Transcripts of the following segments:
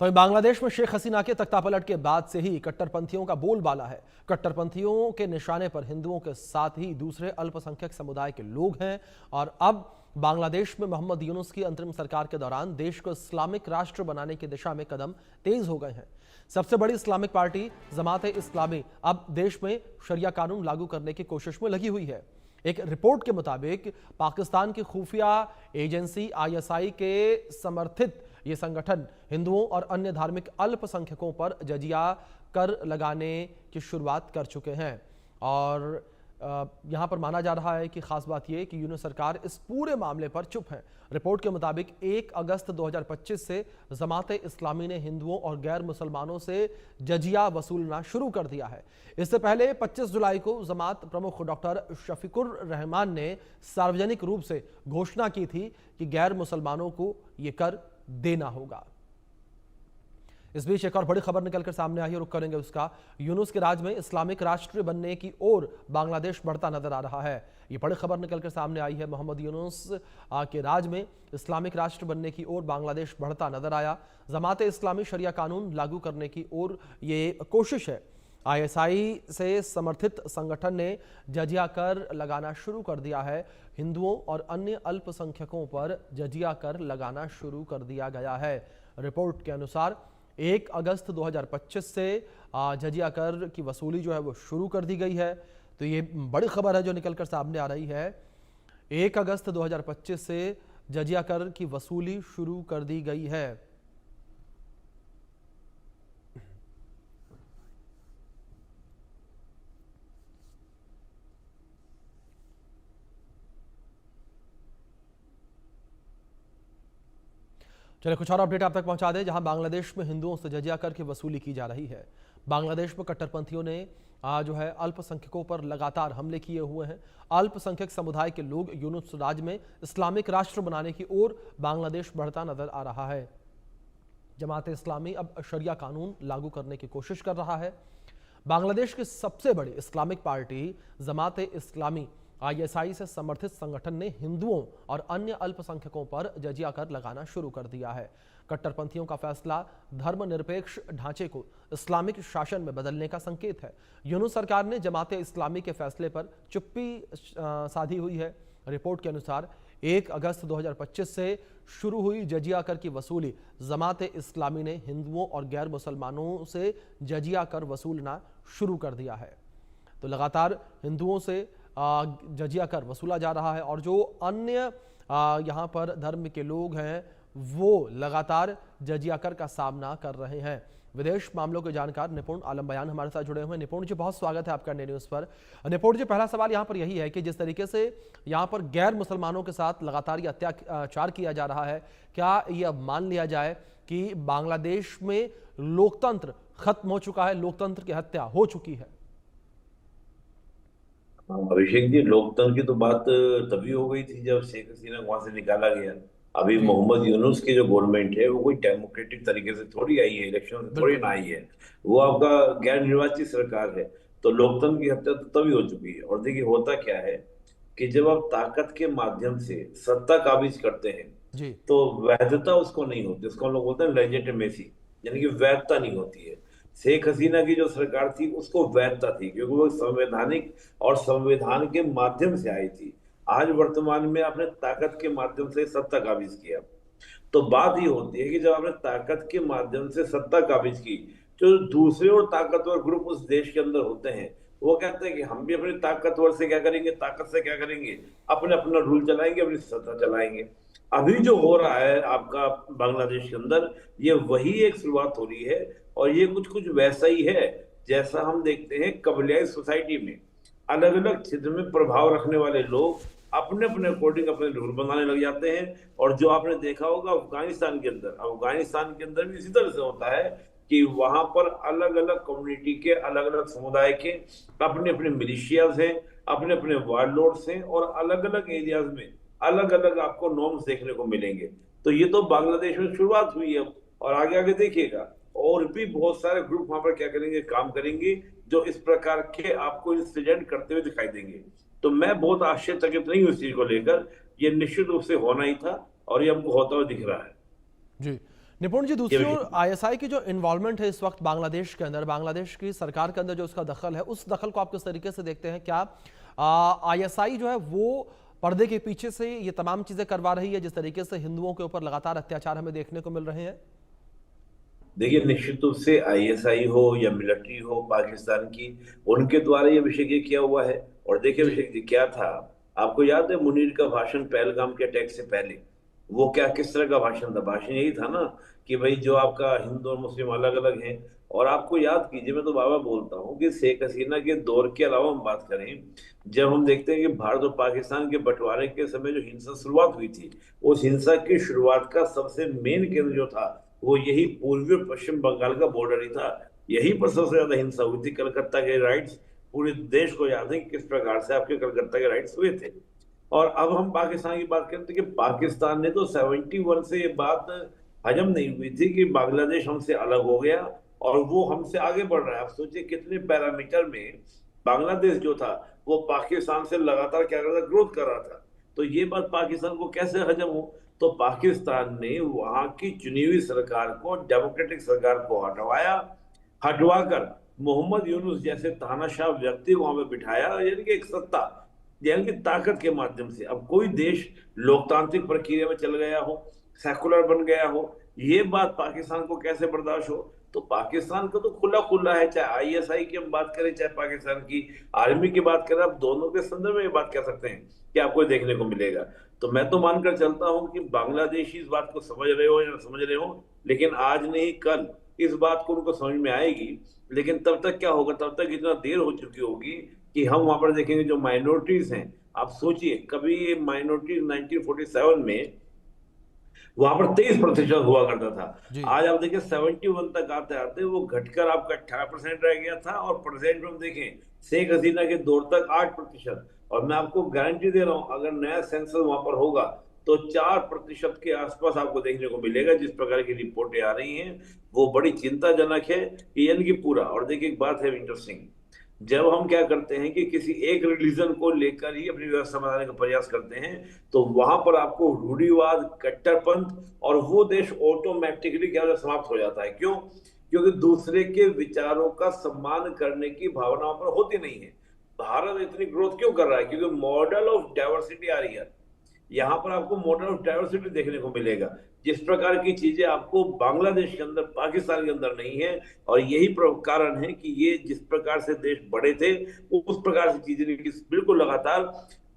तो बांग्लादेश में शेख हसीना के तख्तापलट के बाद से ही कट्टरपंथियों का बोलबाला है। कट्टरपंथियों के निशाने पर हिंदुओं के साथ ही दूसरे अल्पसंख्यक समुदाय के लोग हैं और अब बांग्लादेश में मोहम्मद यूनुस की अंतरिम सरकार के दौरान देश को इस्लामिक राष्ट्र बनाने की दिशा में कदम तेज हो गए हैं। सबसे बड़ी इस्लामिक पार्टी जमात इस्लामी अब देश में शरिया कानून लागू करने की कोशिश में लगी हुई है। एक रिपोर्ट के मुताबिक पाकिस्तान की खुफिया एजेंसी ISI के समर्थित ये संगठन हिंदुओं और अन्य धार्मिक अल्पसंख्यकों पर जजिया कर लगाने की शुरुआत कर चुके हैं और यहां पर माना जा रहा है कि खास बात यह कि यूनुस सरकार इस पूरे मामले पर चुप है। रिपोर्ट के मुताबिक 1 अगस्त 2025 से जमात इस्लामी ने हिंदुओं और गैर मुसलमानों से जजिया वसूलना शुरू कर दिया है। इससे पहले 25 जुलाई को जमात प्रमुख डॉक्टर शफीकुर रहमान ने सार्वजनिक रूप से घोषणा की थी कि गैर मुसलमानों को यह कर देना होगा। इस बीच एक और बड़ी खबर निकलकर सामने आई है, रुक करेंगे उसका। यूनुस के राज में इस्लामिक राष्ट्र बनने की ओर बांग्लादेश बढ़ता नजर आ रहा है। ये बड़ी खबर निकलकर सामने आई है। मोहम्मद यूनुस के राज में इस्लामिक राष्ट्र बनने की ओर बांग्लादेश बढ़ता नजर आया। जमात इस्लामी शरिया कानून लागू करने की ओर ये कोशिश है। ISI से समर्थित संगठन ने जजिया कर लगाना शुरू कर दिया है। हिंदुओं और अन्य अल्पसंख्यकों पर जजिया कर लगाना शुरू कर दिया गया है। रिपोर्ट के अनुसार 1 अगस्त 2025 से जजिया कर की वसूली जो है वो शुरू कर दी गई है। तो ये बड़ी खबर है जो निकलकर सामने आ रही है। 1 अगस्त 2025 से जजिया कर की वसूली शुरू कर दी गई है। चलिए कुछ और अपडेट आप तक पहुंचा दें, जहां बांग्लादेश में हिंदुओं से जजिया कर की वसूली की जा रही है। बांग्लादेश में कट्टरपंथियों ने जो है अल्पसंख्यकों पर लगातार हमले किए हुए हैं। अल्पसंख्यक समुदाय के लोग यूनुस राज में इस्लामिक राष्ट्र बनाने की ओर बांग्लादेश बढ़ता नजर आ रहा है। जमात इस्लामी अब शरिया कानून लागू करने की कोशिश कर रहा है। बांग्लादेश की सबसे बड़ी Islamic party Jamaat Islami ISI से समर्थित संगठन ने हिंदुओं और अन्य अल्पसंख्यकों पर जजिया कर लगाना शुरू कर दिया है। कट्टरपंथियों का फैसला धर्मनिरपेक्ष ढांचे को इस्लामिक शासन में बदलने का संकेत है। यूनुस सरकार ने जमात इस्लामी के फैसले पर चुप्पी साधी हुई है। रिपोर्ट के अनुसार 1 अगस्त 2025 से शुरू हुई जजिया कर की वसूली जमात इस्लामी ने हिंदुओं और गैर मुसलमानों से जजिया कर वसूलना शुरू कर दिया है। तो लगातार हिंदुओं से जजिया कर वसूला जा रहा है और जो अन्य यहाँ पर धर्म के लोग हैं वो लगातार जजिया कर का सामना कर रहे हैं। विदेश मामलों के जानकार निपुण आलम बयान हमारे साथ जुड़े हुए हैं। निपुण जी, बहुत स्वागत है आपका इंडिया न्यूज़ पर। निपुण जी, पहला सवाल यहाँ पर यही है कि जिस तरीके से यहाँ पर गैर मुसलमानों के साथ लगातार ये अत्याचार किया जा रहा है, क्या ये अब मान लिया जाए कि बांग्लादेश में लोकतंत्र खत्म हो चुका है, लोकतंत्र की हत्या हो चुकी है? अभिषेक जी, लोकतंत्र की तो बात तभी हो गई थी जब शेख हसीना को वहां से निकाला गया। अभी जी मोहम्मद यूनुस की जो गवर्नमेंट है वो कोई डेमोक्रेटिक तरीके से थोड़ी आई है, इलेक्शन से थोड़ी बिल्कुल। ना आई है। वो आपका गैर निर्वाचित सरकार है। तो लोकतंत्र की हत्या तो तभी हो चुकी है। और देखिए होता क्या है कि जब आप ताकत के माध्यम से सत्ता काबिज करते हैं जी तो वैधता उसको नहीं होती, उसको हम लोग बोलते हैं लेजिटिमेसी, यानी कि वैधता नहीं होती है। शेख हसीना की जो सरकार थी उसको वैधता थी क्योंकि वो संवैधानिक और संविधान के माध्यम से आई थी। आज वर्तमान में आपने ताकत के माध्यम से सत्ता काबिज किया। तो बात ये होती है कि जब आपने ताकत के माध्यम से सत्ता काबिज की, जो दूसरे और ताकतवर ग्रुप उस देश के अंदर होते हैं वो कहते हैं कि हम भी अपनी ताकतवर से क्या करेंगे, ताकत से क्या करेंगे, अपने अपना रूल चलाएंगे, अपनी सत्ता चलाएंगे। अभी जो हो रहा है आपका बांग्लादेश के अंदर, ये वही एक शुरुआत हो रही है। और ये कुछ कुछ वैसा ही है जैसा हम देखते हैं कबीलाई सोसाइटी में। अलग अलग क्षेत्र में प्रभाव रखने वाले लोग अपने अपने अकॉर्डिंग अपने रूल बनाने लग जाते हैं। और जो आपने देखा होगा अफगानिस्तान के अंदर भी इसी तरह से होता है कि वहां पर अलग अलग कम्युनिटी के, अलग अलग समुदाय के अपने अपने मिलिशियाज हैं, अपने अपने वारलॉर्ड्स हैं और अलग अलग एरियाज में अलग अलग आपको नॉर्म्स देखने को मिलेंगे। तो ये तो बांग्लादेश में शुरुआत हुई है और आगे आगे देखिएगा और भी बहुत सारे ग्रुप वहां पर क्या करेंगे, काम करेंगे जो इस प्रकार के आपको इंसिडेंट करते हुए दिखाई देंगे। तो मैं बहुत आश्चर्यचकित नहीं हूँ इस चीज को लेकर। ये निश्चित रूप से होना ही था और ये हमको होता हुआ दिख रहा है। जी निपुण जी, ये दूसरी ओर विषय। आईएसआई की जो इन्वॉल्वमेंट है इस वक्त बांग्लादेश के अंदर, बांग्लादेश की सरकार के अंदर जो उसका दखल है, उस दखल को आप किस तरीके से देखते हैं? क्या आईएसआई जो है वो पर्दे के पीछे से ये तमाम चीजें करवा रही है, जिस तरीके से हिंदुओं के ऊपर लगातार अत्याचार हमें देखने को मिल रहे हैं? देखिए, निश्चित रूप से आईएसआई हो या मिलिट्री हो पाकिस्तान की, उनके द्वारा ये अभिषेक किया हुआ है। और देखिए जी। अभिषेक जी, क्या था, आपको याद है मुनीर का भाषण पहलगाम के अटैक से पहले? वो क्या, किस तरह का भाषण था? भाषण यही था ना कि भाई जो आपका हिंदू और मुस्लिम अलग अलग हैं। और आपको याद कीजिए, मैं तो बाबा बोलता हूँ कि शेख हसीना के दौर के अलावा हम बात करें, जब हम देखते हैं कि भारत और पाकिस्तान के बंटवारे के समय जो हिंसा शुरुआत हुई थी, उस हिंसा की शुरुआत का सबसे मेन केंद्र जो था, वो यही पूर्वी और पश्चिम बंगाल का बॉर्डर ही था। यहीं पर सबसे ज्यादा हिंसा हुई थी। कलकत्ता के राइट्स, पूरे देश को याद है कि किस प्रकार से आपके कलकत्ता के राइट्स हुए थे। और अब हम पाकिस्तान की बात करते हैं कि पाकिस्तान ने तो 71 से ये बात हजम नहीं हुई थी कि बांग्लादेश हमसे अलग हो गया और वो हमसे आगे बढ़ रहा है। आप सोचिए कितने पैरामीटर में बांग्लादेश जो था वो पाकिस्तान से लगातार क्या कर रहा था, ग्रोथ कर रहा था। तो ये बात पाकिस्तान को कैसे हजम हो? तो पाकिस्तान ने वहां की चुनी हुई सरकार को, डेमोक्रेटिक सरकार को हटवाया। हटवाकर मोहम्मद यूनुस जैसे तानाशाह व्यक्ति को वहां पे बिठाया, यानी कि एक सत्ता, यानी कि ताकत के माध्यम से। अब कोई देश लोकतांत्रिक प्रक्रिया में चल गया हो, सेकुलर बन गया हो, ये बात पाकिस्तान को कैसे बर्दाश्त हो? तो पाकिस्तान का तो खुला खुला है, चाहे आईएसआई की हम बात करें, चाहे पाकिस्तान की आर्मी की बात करें, आप दोनों के संदर्भ में ये बात कह सकते हैं कि आपको देखने को मिलेगा। तो मैं तो मानकर चलता हूं कि बांग्लादेशी इस बात को समझ रहे हो या ना समझ रहे हो, लेकिन आज नहीं कल इस बात को उनको समझ में आएगी। लेकिन तब तक क्या होगा, तब तक इतना देर हो चुकी होगी कि हम वहां पर देखेंगे जो माइनॉरिटीज हैं। आप सोचिए, कभी ये माइनॉरिटीज 1947 में वहां पर 23% हुआ करता था। जी। आज आप देखिए 71 तक आते आते वो घटकर आपका 18% रह गया था। और प्रेजेंट में हम देखें, शेख हसीना के दौर तक 8%। और मैं आपको गारंटी दे रहा हूं, अगर नया सेंसस वहां पर होगा तो 4% के आसपास आपको देखने को मिलेगा। जिस प्रकार की रिपोर्टें आ रही हैं वो बड़ी चिंताजनक है, यानी कि पूरा। और देखिए एक बात है इंटरेस्टिंग, जब हम क्या करते हैं कि किसी एक रिलीजन को लेकर ही अपनी व्यवस्था बनाने का प्रयास करते हैं, तो वहां पर आपको रूढ़िवाद, कट्टरपंथ और वो देश ऑटोमेटिकली क्या होता है, समाप्त हो जाता है। क्यों? क्योंकि दूसरे के विचारों का सम्मान करने की भावना वहां पर होती नहीं है। भारत इतनी ग्रोथ क्यों कर रहा है? क्योंकि मॉडल ऑफ डाइवर्सिटी आ रही है। यहाँ पर आपको मॉडल ऑफ डाइवर्सिटी देखने को मिलेगा। जिस प्रकार की चीजें आपको बांग्लादेश के अंदर, पाकिस्तान के अंदर नहीं है। और यही कारण है कि ये जिस प्रकार से देश बड़े थे, उस प्रकार से चीजें बिल्कुल लगातार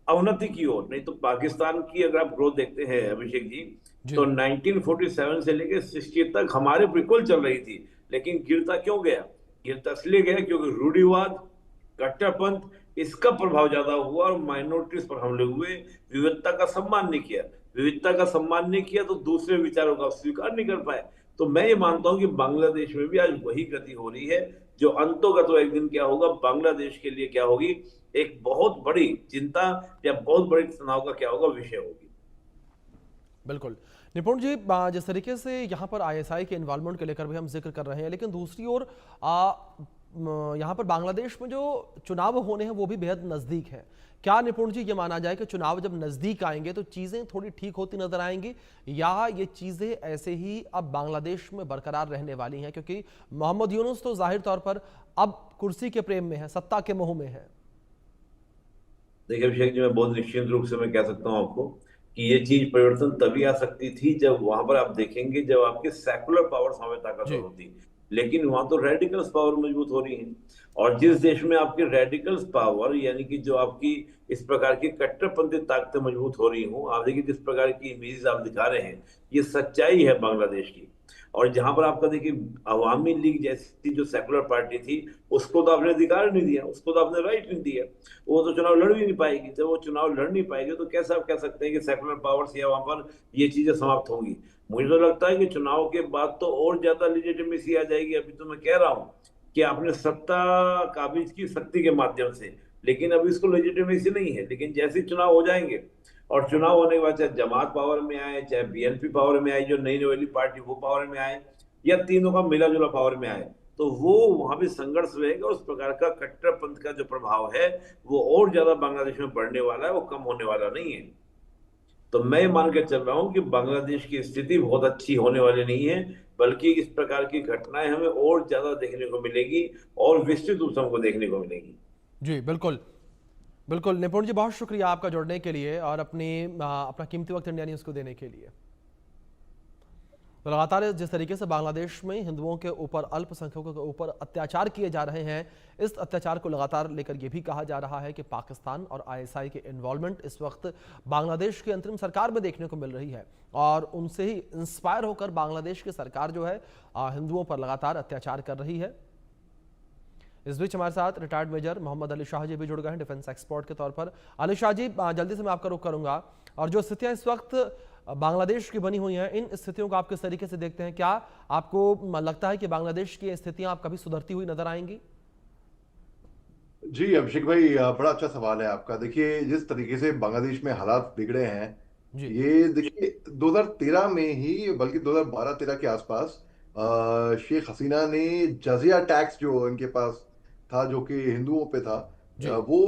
अवनति की ओर। नहीं तो पाकिस्तान की अगर आप ग्रोथ देखते हैं अभिषेक जी, तो जी। 1947 से लेकर 60 तक हमारे बिल्कुल चल रही थी। लेकिन गिरता क्यों गया? गिरता इसलिए गया क्योंकि रूढ़िवाद, कट्टरपंथ, इसका प्रभाव ज्यादा हुआ और माइनॉरिटीज पर हमले हुए। विविधता का सम्मान नहीं किया। विविधता का सम्मान नहीं किया तो दूसरे विचारों का स्वीकार नहीं कर पाए। तो मैं ये मानता हूं कि बांग्लादेश में भी आज वही गति हो रही है, जो अंतोगत एक दिन क्या होगा, बांग्लादेश के लिए क्या होगी, एक बहुत बड़ी चिंता या बहुत बड़ी तनाव का क्या होगा, विषय होगी। बिल्कुल। निपुण जी, जिस तरीके से यहाँ पर आईएसआई के इन्वॉल्वमेंट के लेकर भी हम जिक्र कर रहे हैं, लेकिन दूसरी ओर यहाँ पर बांग्लादेश में जो चुनाव होने हैं वो भी बेहद नज़दीक है। क्या निपुण जी ये माना जाए कि चुनाव जब नज़दीक आएंगे तो चीज़ें थोड़ी ठीक होती नजर आएंगी, या ये चीज़ें ऐसे ही अब बांग्लादेश में बरकरार रहने वाली हैं? क्योंकि मोहम्मद यूनुस तो जाहिर तौर पर अब कुर्सी के प्रेम में है, सत्ता के मोह में है। देखिए अभिषेक जी, मैं बहुत निश्चित रूप से मैं कह सकता हूँ आपको कि ये चीज परिवर्तन तभी आ सकती थी जब वहां पर आप देखेंगे, जब आपके सेकुलर पावर्स वहां पे ताकतवर जी। होती। लेकिन वहां तो रेडिकल्स पावर मजबूत हो रही है। और जिस देश में आपकी रेडिकल्स पावर, यानी कि जो आपकी इस प्रकार की कट्टरपंथी ताकतें मजबूत हो रही हूँ, आप देखिए जिस प्रकार की इमेज आप दिखा रहे हैं, ये सच्चाई है बांग्लादेश की। और जहां पर आपका देखिए अवामी लीग जैसी जो सेकुलर पार्टी थी, उसको तो आपने अधिकार नहीं दिया, उसको तो आपने राइट नहीं दिया। वो तो चुनाव लड़ भी नहीं पाएगी। जब वो चुनाव लड़ नहीं पाएगी तो कैसे आप कह सकते हैं कि सेकुलर पावर्स या वहां पर ये चीजें समाप्त होंगी? मुझे तो लगता है कि चुनाव के बाद तो और ज्यादा लिजिटिमेसी आ जाएगी। अभी तो मैं कह रहा हूँ कि आपने सत्ता काबिज की शक्ति के माध्यम से, लेकिन अभी इसको लेजिटिमेसी नहीं है। लेकिन जैसे ही चुनाव हो जाएंगे, और चुनाव होने के बाद चाहे जमात पावर में आए, चाहे बीएनपी पावर में आए, जो नई नवेली पार्टी वो पावर में आए, या तीनों का मिला जुला पावर में आए, तो वो वहां भी संघर्ष रहेगा। उस प्रकार का कट्टरपंथ का जो प्रभाव है वो और ज्यादा बांग्लादेश में बढ़ने वाला है, वो कम होने वाला नहीं है। तो मैं मान के चल रहा हूँ कि बांग्लादेश की स्थिति बहुत अच्छी होने वाली नहीं है, बल्कि इस प्रकार की घटनाएं हमें और ज्यादा देखने को मिलेगी और विस्तृत रूप से हमको देखने को मिलेगी। जी बिल्कुल। बिल्कुल निपुण जी, बहुत शुक्रिया आपका जुड़ने के लिए और अपना कीमती वक्त इंडिया न्यूज़ को देने के लिए। तो लगातार जिस तरीके से बांग्लादेश में हिंदुओं के ऊपर, अल्पसंख्यकों के ऊपर अत्याचार किए जा रहे हैं, इस अत्याचार को लगातार लेकर यह भी कहा जा रहा है कि पाकिस्तान और आईएसआई के इन्वॉल्वमेंट इस वक्त बांग्लादेश की अंतरिम सरकार में देखने को मिल रही है और उनसे ही इंस्पायर होकर बांग्लादेश की सरकार जो है हिंदुओं पर लगातार अत्याचार कर रही है। इस बीच हमारे साथ रिटायर्ड मेजर मोहम्मद अली शाह जी भी जुड़ गए हैं डिफेंस एक्सपर्ट के तौर पर। अली शाह जी, जल्दी से मैं आपका रुख करूंगा और जो स्थितियां इस वक्त बांग्लादेश की बनी हुई हैं, इन स्थितियों को आप किस तरीके से देखते हैं? क्या आपको लगता है कि बांग्लादेश की स्थितियां आप कभी सुधरती हुई नजर आएंगी? जी अभिषेक भाई, बड़ा अच्छा सवाल है आपका। देखिए, जिस तरीके से बांग्लादेश में हालात बिगड़े हैं, जी ये देखिए 2013 में ही, बल्कि 2012-13 के आसपास शेख हसीना ने जजिया टैक्स जो इनके पास था, जो कि हिंदुओं पे था, जी वो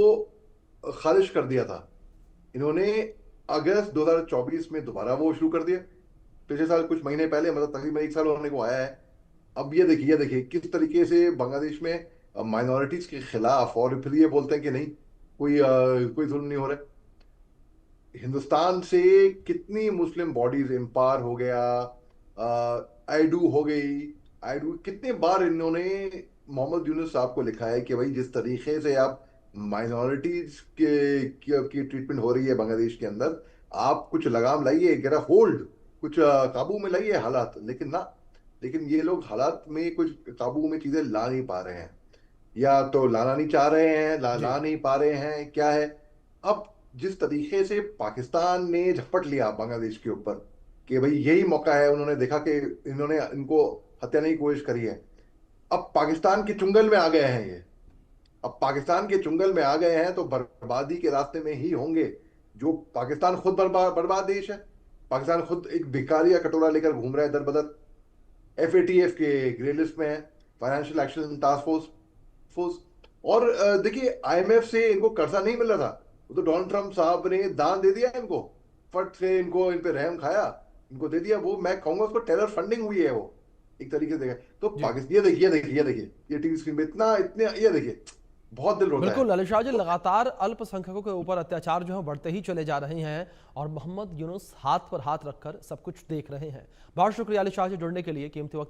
खारिज कर दिया था। इन्होंने अगस्त 2024 में दोबारा वो शुरू कर दिया। पिछले साल कुछ महीने पहले, मतलब तकरीबन एक साल होने को आया है। अब ये देखिए किस तरीके से बांग्लादेश में माइनॉरिटीज के खिलाफ, और फिर ये बोलते हैं कि नहीं, कोई जुल्म नहीं हो रहा। हिंदुस्तान से कितनी मुस्लिम बॉडीज, एम्पायर हो गया, आईडू हो गई, आईडू कितने बार इन्होंने मोहम्मद यूनुस साहब को लिखा है कि भाई जिस तरीके से आप माइनॉरिटीज की ट्रीटमेंट हो रही है बांग्लादेश के अंदर, आप कुछ लगाम लाइए, गेट होल्ड, कुछ काबू में लाइए हालात। लेकिन ये लोग हालात में कुछ काबू में चीजें ला नहीं पा रहे हैं, या तो लाना नहीं चाह रहे हैं, जी ला नहीं पा रहे हैं, क्या है। अब जिस तरीके से पाकिस्तान ने झपट लिया बांग्लादेश के ऊपर कि भाई यही मौका है, उन्होंने देखा कि इन्होंने इनको हत्याने की कोशिश करी है, अब पाकिस्तान के चुंगल में आ गए हैं ये। अब पाकिस्तान के चुंगल में आ गए हैं तो बर्बादी के रास्ते में ही होंगे। जो पाकिस्तान खुद बर्बाद देश है। पाकिस्तान खुद एक भिखारी का कटोरा लेकर घूम रहा है दर बदर, एफएटीएफ के ग्रे लिस्ट में है, फाइनेंशियल एक्शन टास्क फोर्स। और देखिए, आईएमएफ से इनको कर्जा नहीं मिल रहा था, वो तो डोनाल्ड ट्रंप साहब ने दान दे दिया इनको, फट से इनको, इन पे रहम खाया, इनको दे दिया। वो मैं कहूंगा उसको टेरर फंडिंग हुई है वो, एक तरीके से देखा तो। जी पाकिस्तान, ये टीवी स्क्रीन पे इतना इतने, ये देखिए बहुत दिल रोता बिल्कुल है। अली शाह जी, लगातार अल्पसंख्यकों के ऊपर अत्याचार जो है बढ़ते ही चले जा रहे हैं और मोहम्मद यूनुस हाथ पर हाथ रखकर सब कुछ देख रहे हैं। बहुत शुक्रिया अली शाह जी जुड़ने के लिए, कीमती वक्त